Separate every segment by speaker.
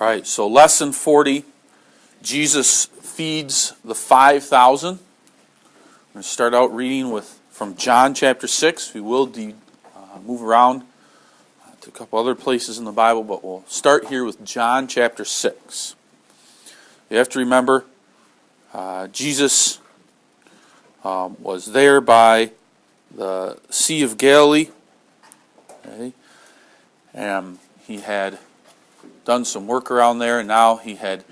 Speaker 1: All right, so lesson 40, Jesus feeds the 5,000. I'm going to start out reading from John chapter 6. We will move around to a couple other places in the Bible, but we'll start here with John chapter 6. You have to remember, Jesus was there by the Sea of Galilee, okay? And he had done some work around there, and now he had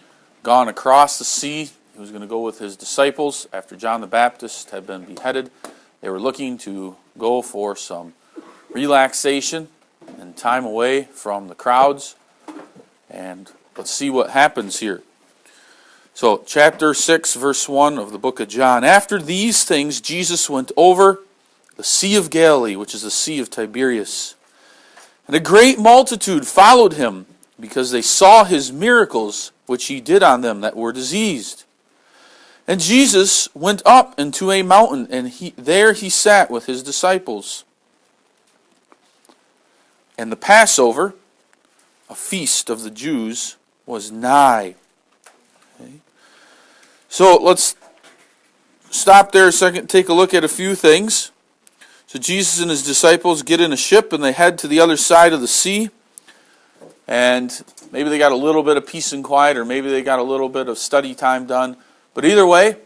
Speaker 1: gone across the sea. He was going to go with his disciples after John the Baptist had been beheaded. They were looking to go for some relaxation and time away from the crowds. And let's see what happens here. So, chapter 6, verse 1 of the book of John. After these things, Jesus went over the Sea of Galilee, which is the Sea of Tiberias. And a great multitude followed him, because they saw his miracles which he did on them that were diseased. And Jesus went up into a mountain, and there he sat with his disciples. And the Passover, a feast of the Jews, was nigh. Okay. So let's stop there a second, take a look at a few things. So Jesus and his disciples get in a ship, and they head to the other side of the sea. And maybe they got a little bit of peace and quiet, or maybe they got a little bit of study time done. But either way,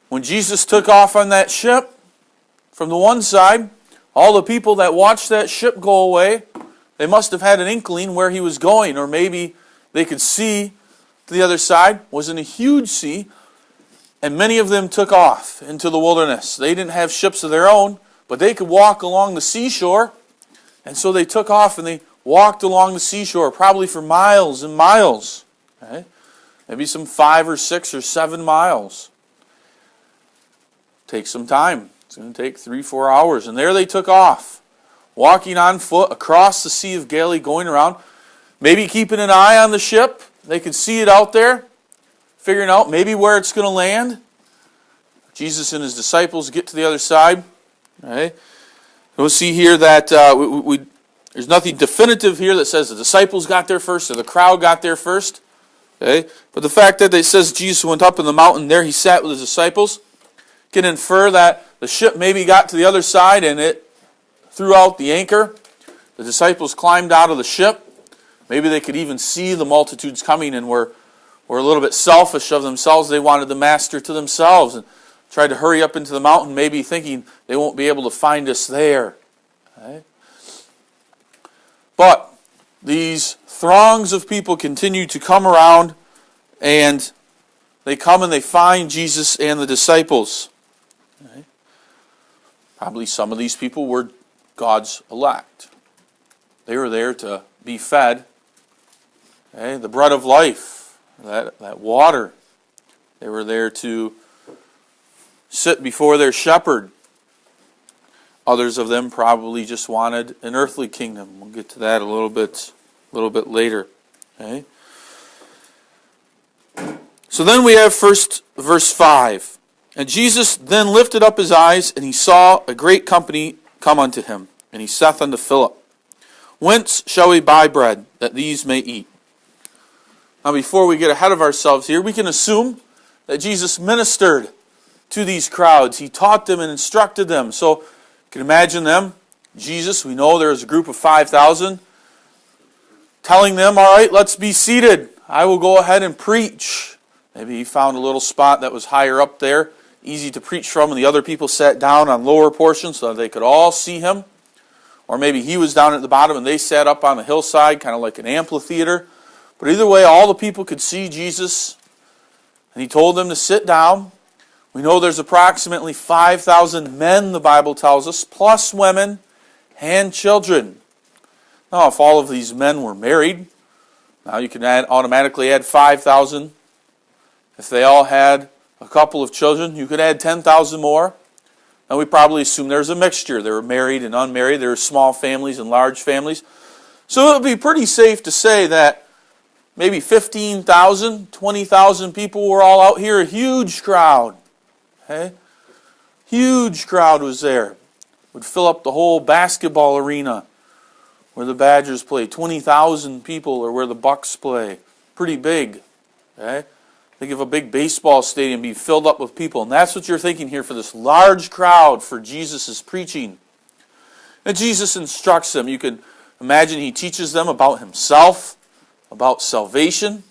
Speaker 1: when Jesus took off on that ship, from the one side, all the people that watched that ship go away, they must have had an inkling where he was going, or maybe they could see to the other side. It was in a huge sea, and many of them took off into the wilderness. They didn't have ships of their own, but they could walk along the seashore, and so they took off and they walked along the seashore, probably for miles and miles. Okay? Maybe some 5 or 6 or 7 miles. Take some time. It's going to take 3-4 hours. And there they took off, walking on foot across the Sea of Galilee, going around, maybe keeping an eye on the ship. They could see it out there, figuring out maybe where it's going to land. Jesus and his disciples get to the other side. Okay? We'll see here that there's nothing definitive here that says the disciples got there first or the crowd got there first. Okay? But the fact that it says Jesus went up in the mountain, there he sat with his disciples, can infer that the ship maybe got to the other side and it threw out the anchor. The disciples climbed out of the ship. Maybe they could even see the multitudes coming and were a little bit selfish of themselves. They wanted the master to themselves and tried to hurry up into the mountain, maybe thinking they won't be able to find us there. Okay? But these throngs of people continue to come around, and they come and they find Jesus and the disciples. Okay? Probably some of these people were God's elect. They were there to be fed. Okay? The bread of life, that water. They were there to sit before their shepherd. Others of them probably just wanted an earthly kingdom. We'll get to that a little bit later. Okay? So then we have first verse 5. And Jesus then lifted up his eyes, and he saw a great company come unto him. And he saith unto Philip, Whence shall we buy bread, that these may eat? Now before we get ahead of ourselves here, we can assume that Jesus ministered to these crowds. He taught them and instructed them. So you can imagine them, Jesus, we know there's a group of 5,000, telling them, all right, let's be seated. I will go ahead and preach. Maybe he found a little spot that was higher up there, easy to preach from, and the other people sat down on lower portions so that they could all see him. Or maybe he was down at the bottom and they sat up on the hillside, kind of like an amphitheater. But either way, all the people could see Jesus, and he told them to sit down. We know there's approximately 5,000 men, the Bible tells us, plus women and children. Now, if all of these men were married, now you can automatically add 5,000. If they all had a couple of children, you could add 10,000 more. Now, we probably assume there's a mixture. There were married and unmarried. There were small families and large families. So it would be pretty safe to say that maybe 15,000, 20,000 people were all out here, a huge crowd. Okay? Huge crowd was there. Would fill up the whole basketball arena where the Badgers play. 20,000 people are where the Bucks play. Pretty big. Okay? Think of a big baseball stadium being filled up with people. And that's what you're thinking here for this large crowd for Jesus' preaching. And Jesus instructs them. You can imagine he teaches them about himself, about salvation,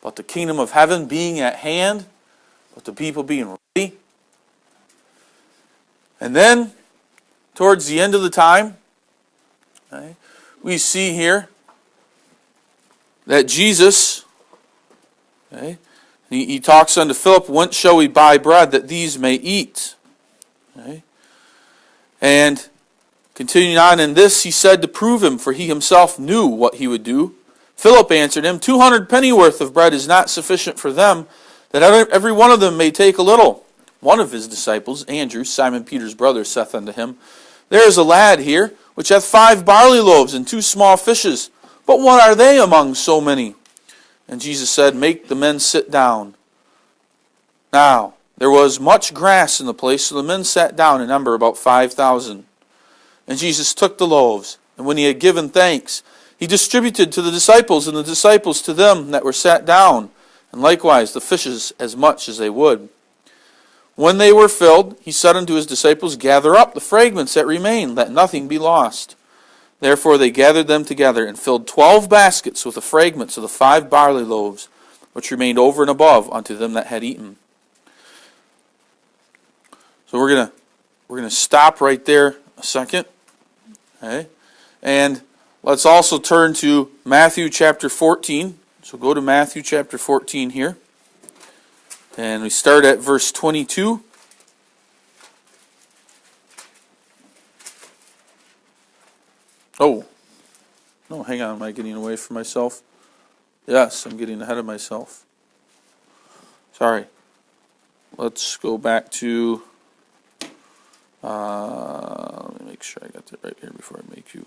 Speaker 1: about the kingdom of heaven being at hand, about the people being ready. And then, towards the end of the time, okay, we see here that Jesus, okay, he talks unto Philip, whence shall we buy bread that these may eat? Okay. And continuing on in this, he said to prove him, for he himself knew what he would do. Philip answered him, 200 pennyworth of bread is not sufficient for them, that every one of them may take a little. One of his disciples, Andrew, Simon Peter's brother, saith unto him, there is a lad here, which hath 5 barley loaves and 2 small fishes. But what are they among so many? And Jesus said, make the men sit down. Now, there was much grass in the place, so the men sat down in number about 5,000. And Jesus took the loaves, and when he had given thanks, he distributed to the disciples, and the disciples to them that were sat down, and likewise the fishes as much as they would. When they were filled, he said unto his disciples, gather up the fragments that remain, let nothing be lost. Therefore they gathered them together, and filled 12 baskets with the fragments of the 5 barley loaves, which remained over and above unto them that had eaten. So we're gonna stop right there a second. Okay? And let's also turn to Matthew chapter 14. So go to Matthew chapter 14 here. And we start at verse 22. Oh, no, hang on. Am I getting away from myself? Yes, I'm getting ahead of myself. Sorry. Let's go back to... let me make sure I got that right here before I make you...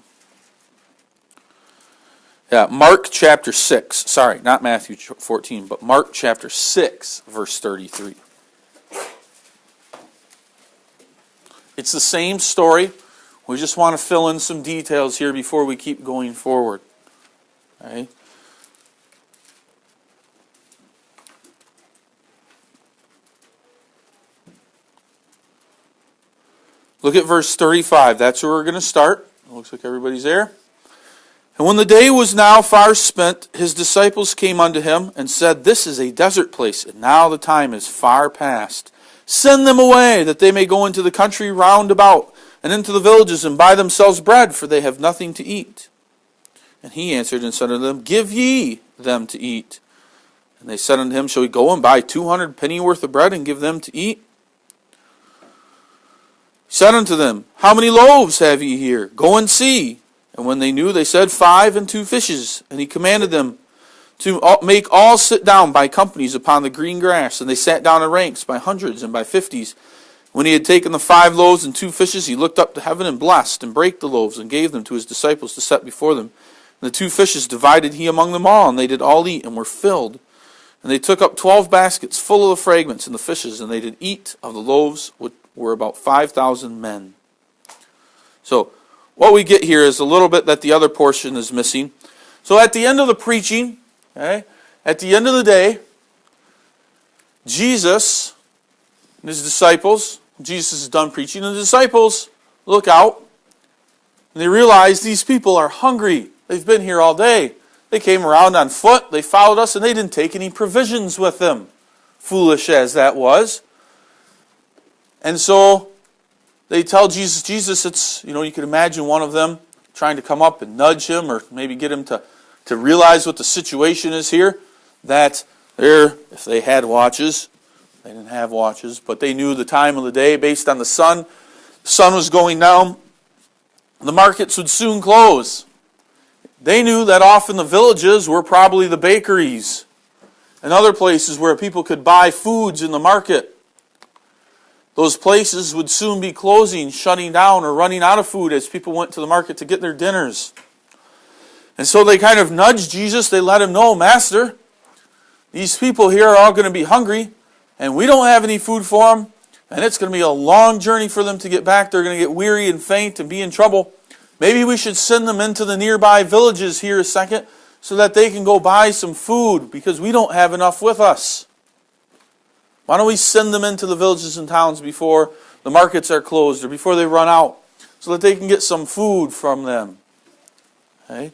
Speaker 1: Yeah, Mark chapter 6. Sorry, not Matthew 14, but Mark chapter 6, verse 33. It's the same story. We just want to fill in some details here before we keep going forward. Okay? Look at verse 35. That's where we're going to start. It looks like everybody's there. And when the day was now far spent, his disciples came unto him and said, this is a desert place, and now the time is far past. Send them away, that they may go into the country round about, and into the villages, and buy themselves bread, for they have nothing to eat. And he answered and said unto them, give ye them to eat. And they said unto him, shall we go and buy 200 pennyworth of bread, and give them to eat? He said unto them, how many loaves have ye here? Go and see. And when they knew, they said, 5 and 2 fishes. And he commanded them to make all sit down by companies upon the green grass. And they sat down in ranks by hundreds and by 50s. When he had taken the 5 loaves and 2 fishes, he looked up to heaven and blessed, and brake the loaves, and gave them to his disciples to set before them. And the 2 fishes divided he among them all, and they did all eat, and were filled. And they took up 12 baskets full of the fragments and the fishes, and they did eat of the loaves, which were about 5,000 men. So, what we get here is a little bit that the other portion is missing. So at the end of the preaching, okay, at the end of the day, Jesus and his disciples, Jesus is done preaching, and the disciples look out, and they realize these people are hungry. They've been here all day. They came around on foot, they followed us, and they didn't take any provisions with them, foolish as that was. And so they tell Jesus, it's, you can imagine one of them trying to come up and nudge him, or maybe get him to realize what the situation is here, that if they had watches, they didn't have watches, but they knew the time of the day based on the sun. The sun was going down. The markets would soon close. They knew that off in the villages were probably the bakeries and other places where people could buy foods in the market. Those places would soon be closing, shutting down, or running out of food as people went to the market to get their dinners. And so they kind of nudged Jesus. They let him know, Master, these people here are all going to be hungry, and we don't have any food for them, and it's going to be a long journey for them to get back. They're going to get weary and faint and be in trouble. Maybe we should send them into the nearby villages here a second so that they can go buy some food because we don't have enough with us. Why don't we send them into the villages and towns before the markets are closed or before they run out so that they can get some food from them? Okay?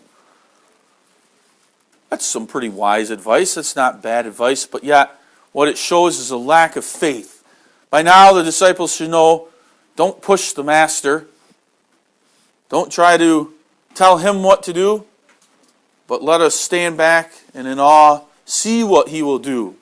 Speaker 1: That's some pretty wise advice. That's not bad advice, but yet what it shows is a lack of faith. By now the disciples should know, don't push the master. Don't try to tell him what to do, but let us stand back and in awe see what he will do.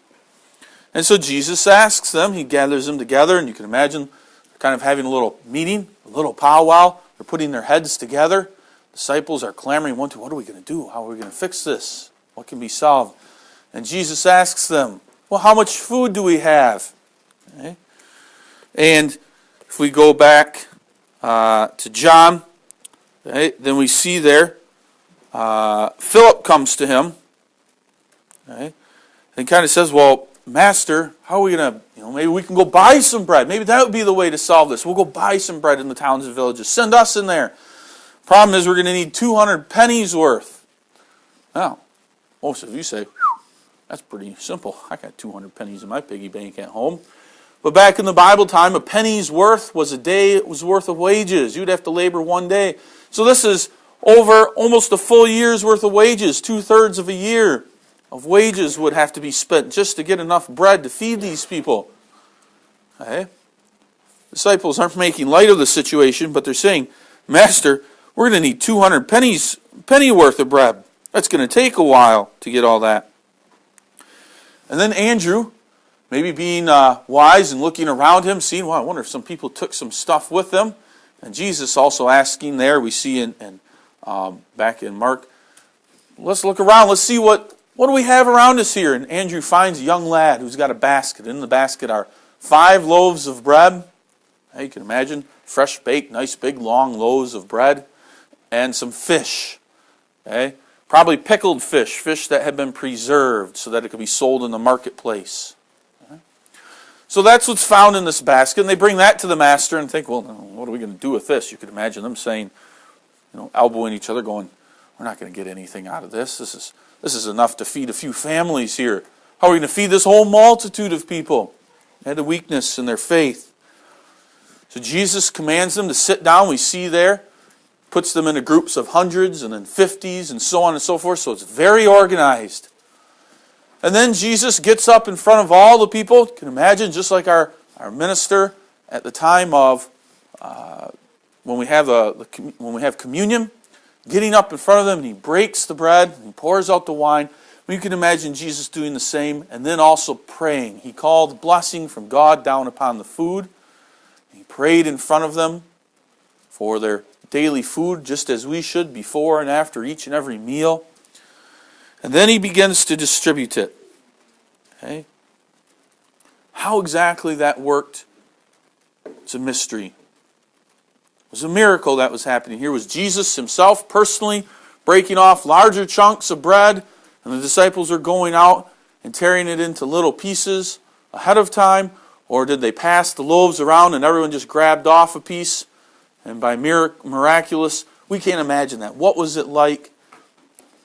Speaker 1: And so Jesus asks them, he gathers them together, and you can imagine they're kind of having a little meeting, a little powwow. They're putting their heads together. Disciples are clamoring, what are we going to do? How are we going to fix this? What can be solved? And Jesus asks them, well, how much food do we have? Okay. And if we go back to John, okay, then we see there, Philip comes to him, okay, and kind of says, well, Master, how are we going to, maybe we can go buy some bread. Maybe that would be the way to solve this. We'll go buy some bread in the towns and villages. Send us in there. Problem is we're going to need 200 pennies worth. Now, most of you say, that's pretty simple. I got 200 pennies in my piggy bank at home. But back in the Bible time, a penny's worth was a day it was worth of wages. You'd have to labor one day. So this is over almost a full year's worth of wages. 2/3 of a year of wages would have to be spent just to get enough bread to feed these people. Okay? Disciples aren't making light of the situation, but they're saying, Master, we're going to need 200 penny worth of bread. That's going to take a while to get all that. And then Andrew, maybe being wise and looking around him, seeing, well, I wonder if some people took some stuff with them. And Jesus also asking there, we see back in Mark, let's look around, let's see what do we have around us here? And Andrew finds a young lad who's got a basket. In the basket are 5 loaves of bread. Now you can imagine, fresh baked, nice big long loaves of bread. And some fish. Okay? Probably pickled fish that had been preserved so that it could be sold in the marketplace. Okay? So that's what's found in this basket. And they bring that to the master and think, well, what are we going to do with this? You could imagine them saying, elbowing each other, going, we're not going to get anything out of this. This is enough to feed a few families here. How are we going to feed this whole multitude of people? They had a weakness in their faith. So Jesus commands them to sit down. We see there, puts them into groups of hundreds and then 50s and so on and so forth. So it's very organized. And then Jesus gets up in front of all the people. You can imagine, just like our minister at the time of when we have communion, getting up in front of them, and he breaks the bread, and he pours out the wine. You can imagine Jesus doing the same, and then also praying. He called blessing from God down upon the food. He prayed in front of them for their daily food, just as we should before and after each and every meal. And then he begins to distribute it. Okay? How exactly that worked, it's a mystery. It was a miracle that was happening. Here was Jesus himself personally breaking off larger chunks of bread, and the disciples are going out and tearing it into little pieces ahead of time, or did they pass the loaves around and everyone just grabbed off a piece? And by miraculous, we can't imagine that. What was it like?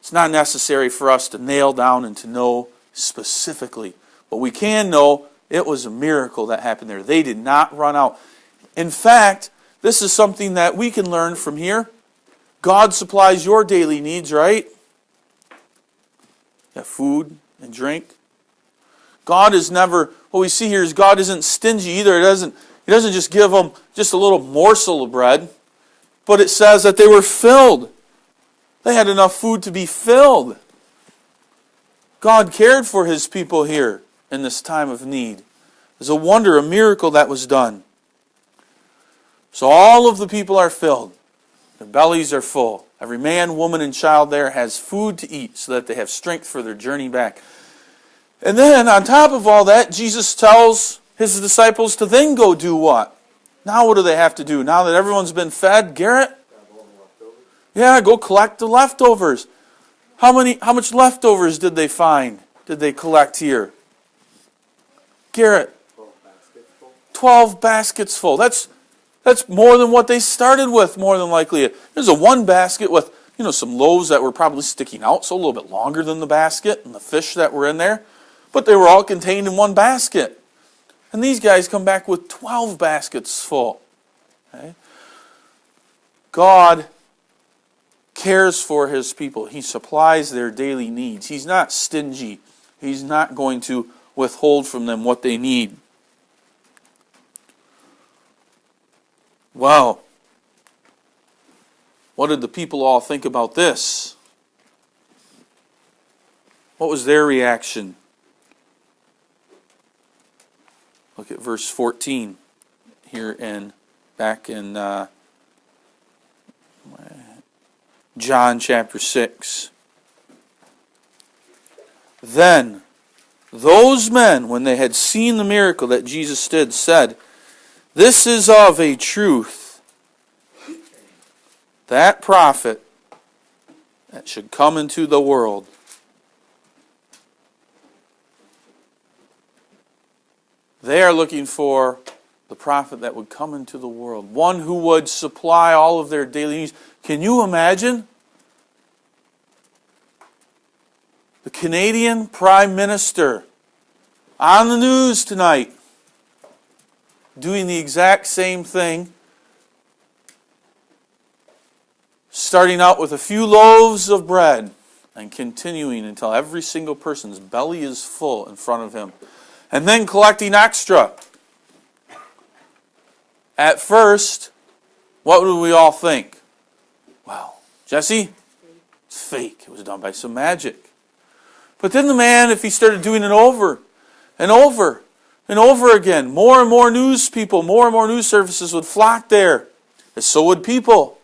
Speaker 1: It's not necessary for us to nail down and to know specifically, but we can know it was a miracle that happened there. They did not run out. In fact, this is something that we can learn from here. God supplies your daily needs, right? You have food and drink. God is never, what we see here is God isn't stingy either. He doesn't just give them just a little morsel of bread, but it says that they were filled. They had enough food to be filled. God cared for his people here in this time of need. There's a wonder, a miracle that was done. So all of the people are filled. Their bellies are full. Every man, woman, and child there has food to eat so that they have strength for their journey back. And then, on top of all that, Jesus tells his disciples to then go do what? Now what do they have to do? Now that everyone's been fed, Garrett? Yeah, go collect the leftovers. How much leftovers did they find? Did they collect here? Garrett? 12 baskets full. That's That's more than what they started with, more than likely. There's a one basket with, some loaves that were probably sticking out, so a little bit longer than the basket, and the fish that were in there. But they were all contained in one basket. And these guys come back with 12 baskets full. Okay? God cares for his people. He supplies their daily needs. He's not stingy. He's not going to withhold from them what they need. Wow. What did the people all think about this? What was their reaction? Look at verse 14 here back in John chapter 6. Then those men, when they had seen the miracle that Jesus did, said, "This is of a truth that prophet that should come into the world." They are looking for the prophet that would come into the world, one who would supply all of their daily needs. Can you imagine the Canadian Prime Minister on the news tonight doing the exact same thing, starting out with a few loaves of bread and continuing until every single person's belly is full in front of him, and then collecting extra? At first, what would we all think? Well, Jesse, it's fake. It was done by some magic. But then the man, if he started doing it over and over and over again, more and more news people, more and more news services would flock there. And so would people.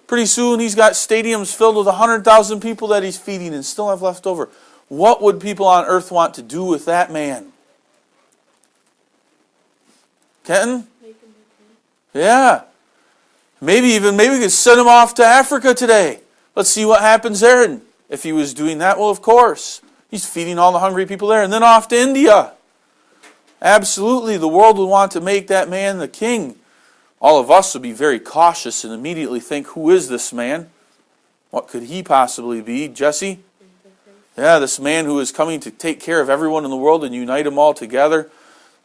Speaker 1: Pretty soon he's got stadiums filled with 100,000 people that he's feeding and still have left over. What would people on earth want to do with that man? Kenton? Yeah. Maybe we could send him off to Africa today. Let's see what happens there. And if he was doing that, well, of course. He's feeding all the hungry people there. And then off to India. Absolutely, the world would want to make that man the king. All of us would be very cautious and immediately think, who is this man? What could he possibly be? Jesse? Yeah, this man who is coming to take care of everyone in the world and unite them all together.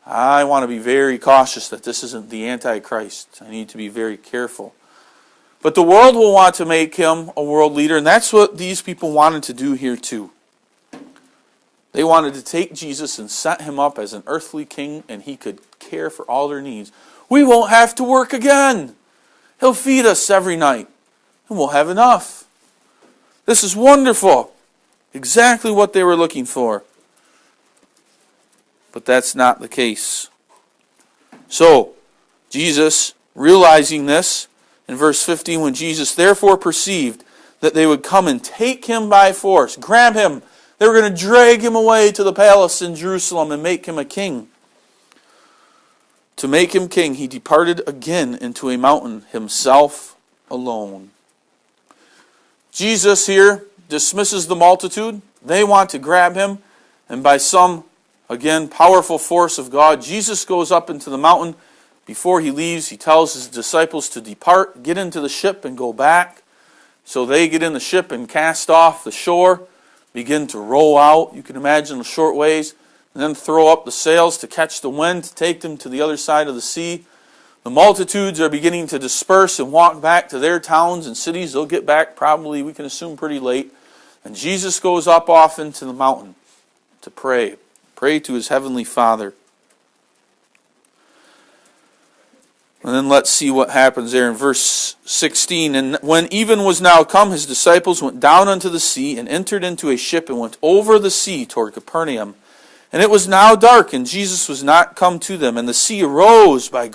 Speaker 1: I want to be very cautious that this isn't the Antichrist. I need to be very careful. But the world will want to make him a world leader, and that's what these people wanted to do here too. They wanted to take Jesus and set him up as an earthly king, and he could care for all their needs. We won't have to work again. He'll feed us every night, and we'll have enough. This is wonderful. Exactly what they were looking for. But that's not the case. So, Jesus, realizing this, in verse 15, when Jesus therefore perceived that they would come and take him by force, grab him, they were going to drag him away to the palace in Jerusalem and make him a king. To make him king, he departed again into a mountain, himself alone. Jesus here dismisses the multitude. They want to grab him, and by some, again, powerful force of God, Jesus goes up into the mountain. Before he leaves, he tells his disciples to depart, get into the ship and go back. So they get in the ship and cast off the shore, begin to row out. You can imagine the short ways, and then throw up the sails to catch the wind to take them to the other side of the sea. The multitudes are beginning to disperse and walk back to their towns and cities. They'll get back probably, we can assume, pretty late. And Jesus goes up off into the mountain to pray to his heavenly Father. And then let's see what happens there in verse 16. And when even was now come, his disciples went down unto the sea and entered into a ship and went over the sea toward Capernaum. And it was now dark, and Jesus was not come to them. And the sea arose by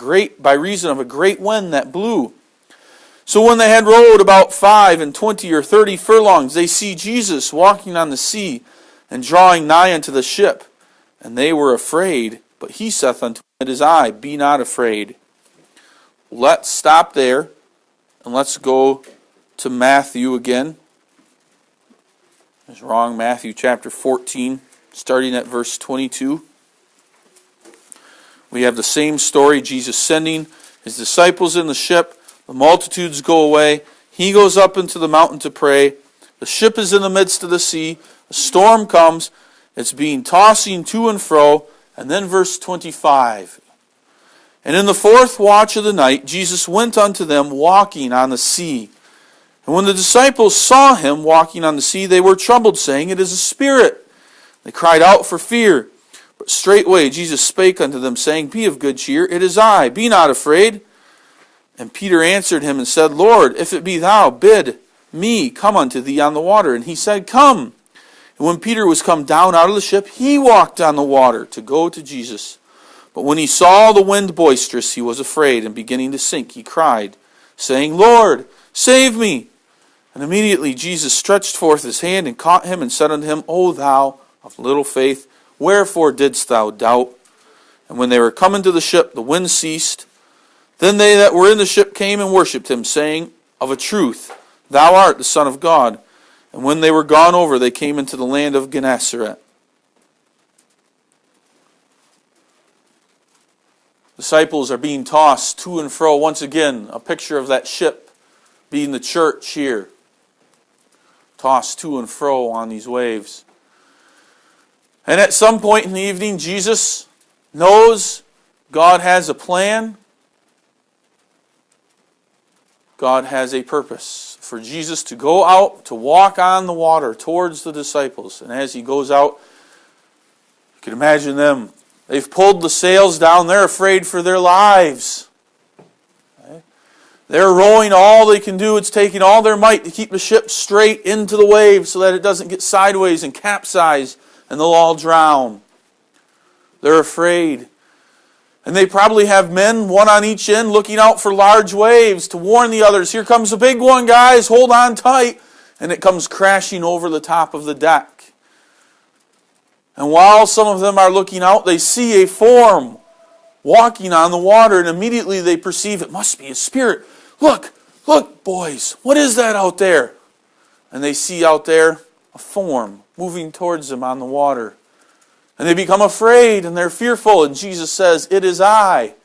Speaker 1: reason of a great wind that blew. So when they had rowed about 25 or 30 furlongs, they see Jesus walking on the sea and drawing nigh unto the ship. And they were afraid, but he saith unto them, It is I, be not afraid. Let's stop there, and let's go to Matthew again. It's wrong, Matthew chapter 14, starting at verse 22. We have the same story, Jesus sending his disciples in the ship, the multitudes go away. He goes up into the mountain to pray. The ship is in the midst of the sea. A storm comes. It's being tossing to and fro. And then verse 25. And in the fourth watch of the night, Jesus went unto them walking on the sea. And when the disciples saw him walking on the sea, they were troubled, saying, It is a spirit. They cried out for fear. But straightway Jesus spake unto them, saying, Be of good cheer, it is I, be not afraid. And Peter answered him and said, Lord, if it be thou, bid me come unto thee on the water. And he said, Come. And when Peter was come down out of the ship, he walked on the water to go to Jesus. But when he saw the wind boisterous, he was afraid, and beginning to sink, he cried, saying, Lord, save me. And immediately Jesus stretched forth his hand and caught him and said unto him, O thou of little faith, wherefore didst thou doubt? And when they were come into the ship, the wind ceased. Then they that were in the ship came and worshipped him, saying, Of a truth, thou art the Son of God. And when they were gone over, they came into the land of Gennesaret. Disciples are being tossed to and fro. Once again, a picture of that ship being the church here. Tossed to and fro on these waves. And at some point in the evening, Jesus knows God has a plan. God has a purpose for Jesus to go out, to walk on the water towards the disciples. And as he goes out, you can imagine them. They've pulled the sails down. They're afraid for their lives. Okay? They're rowing all they can do. It's taking all their might to keep the ship straight into the waves so that it doesn't get sideways and capsize and they'll all drown. They're afraid. And they probably have men, one on each end, looking out for large waves to warn the others. Here comes a big one, guys. Hold on tight. And it comes crashing over the top of the deck. And while some of them are looking out, they see a form walking on the water. And immediately they perceive it must be a spirit. Look, boys. What is that out there? And they see out there a form moving towards them on the water. And they become afraid and they're fearful. And Jesus says, It is I.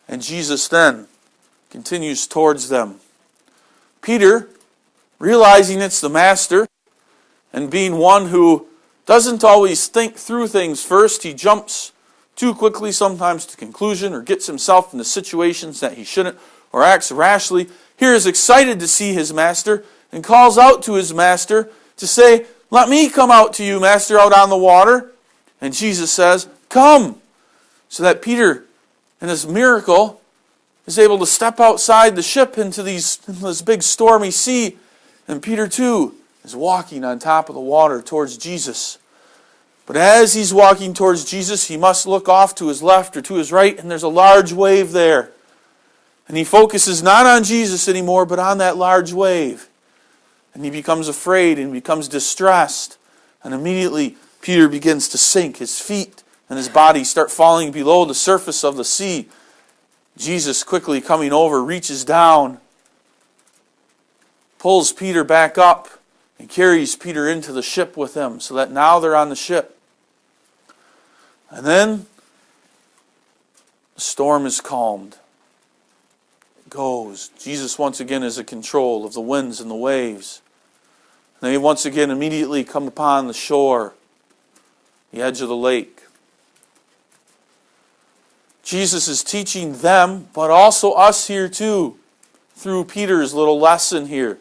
Speaker 1: And Jesus then continues towards them. Peter, realizing it's the Master, and being one who doesn't always think through things first, he jumps too quickly sometimes to conclusion or gets himself into situations that he shouldn't or acts rashly. Here is excited to see his Master and calls out to his Master to say, Let me come out to you, Master, out on the water. And Jesus says, Come. So that Peter, in his miracle, is able to step outside the ship into this big stormy sea. And Peter, too, is walking on top of the water towards Jesus. But as he's walking towards Jesus, he must look off to his left or to his right, and there's a large wave there. And he focuses not on Jesus anymore, but on that large wave. And he becomes afraid and becomes distressed. And immediately Peter begins to sink. His feet and his body start falling below the surface of the sea. Jesus, quickly coming over, reaches down, pulls Peter back up, and carries Peter into the ship with him, so that now they're on the ship. And then the storm is calmed. It goes. Jesus once again is in control of the winds and the waves. And they once again immediately come upon the shore, the edge of the lake. Jesus is teaching them, but also us here too, through Peter's little lesson here.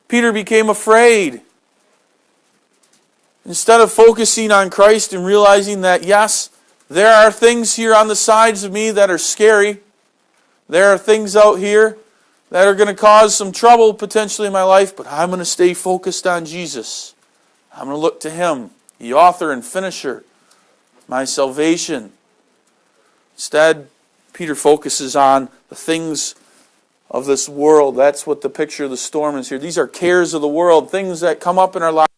Speaker 1: Peter became afraid. Instead of focusing on Christ and realizing that, yes, there are things here on the sides of me that are scary. There are things out here that are going to cause some trouble potentially in my life, but I'm going to stay focused on Jesus. I'm going to look to Him, the author and finisher of my salvation. Instead, Peter focuses on the things of this world. That's what the picture of the storm is here. These are cares of the world, things that come up in our lives.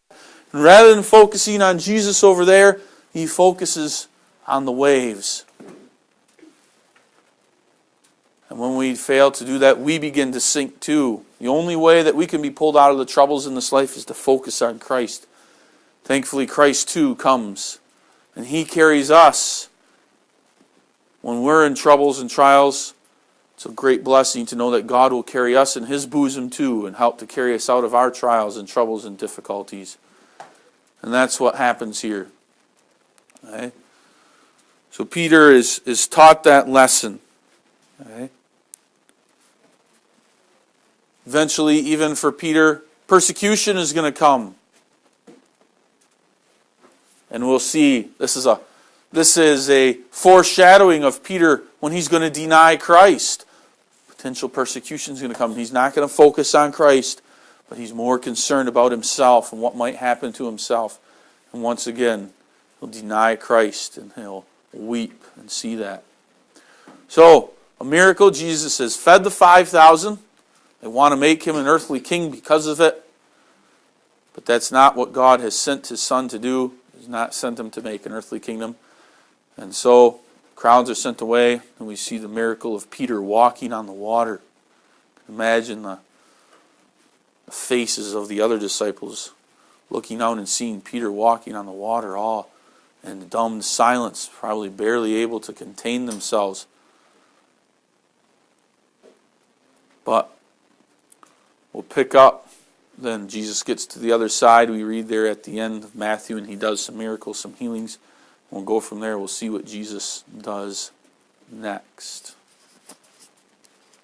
Speaker 1: And rather than focusing on Jesus over there, he focuses on the waves. And when we fail to do that, we begin to sink too. The only way that we can be pulled out of the troubles in this life is to focus on Christ. Thankfully, Christ too comes, and He carries us when we're in troubles and trials, it's a great blessing to know that God will carry us in His bosom too and help to carry us out of our trials and troubles and difficulties. And that's what happens here. Okay? So Peter is taught that lesson. Okay? Eventually, even for Peter, persecution is going to come. And we'll see, this is a foreshadowing of Peter when he's going to deny Christ. Potential persecution is going to come. He's not going to focus on Christ, but he's more concerned about himself and what might happen to himself. And once again, he'll deny Christ and he'll weep and see that. So, a miracle, Jesus has fed the 5,000. They want to make him an earthly king because of it. But that's not what God has sent his Son to do. He's not sent him to make an earthly kingdom. And so, crowds are sent away, and we see the miracle of Peter walking on the water. Imagine the faces of the other disciples looking out and seeing Peter walking on the water, all in dumb silence, probably barely able to contain themselves. But we'll pick up. Then Jesus gets to the other side. We read there at the end of Matthew, and he does some miracles, some healings. We'll go from there. We'll see what Jesus does next.